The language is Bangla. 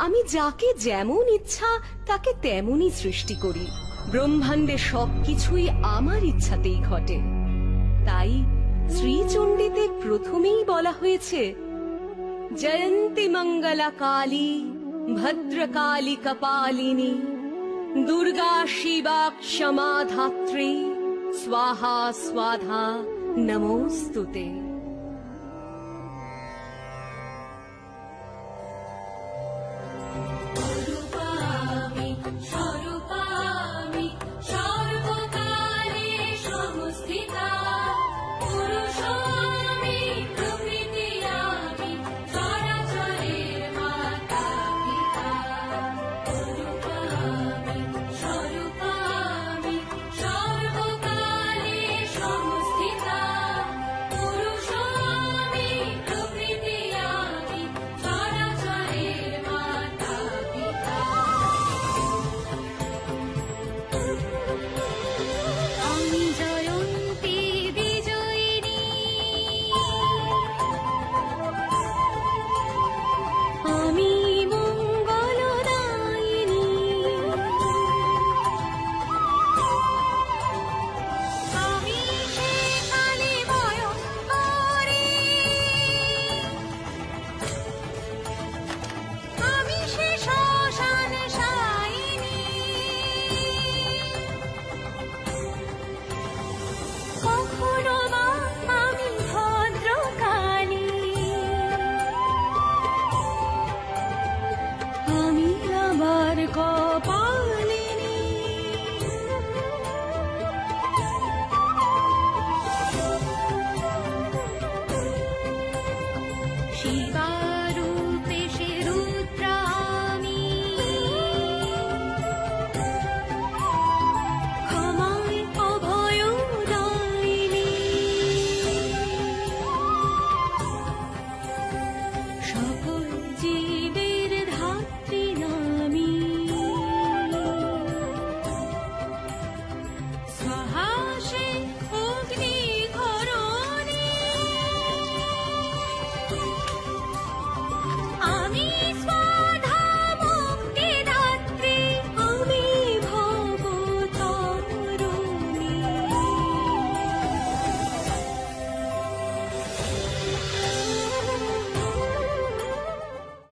আমি যাকে যেমন ইচ্ছা তাকে তেমনই সৃষ্টি করি। ব্রহ্মাণ্ডে সবকিছুই আমার ইচ্ছাতেই ঘটে। তাই শ্রীচণ্ডীতে প্রথমেই বলা হয়েছে, জয়ন্তী মঙ্গলা কালী ভদ্রকালী কপালিনী দুর্গা শিবা ক্ষমা ধাত্রী স্বাহা স্বাধা নমোস্তুতে।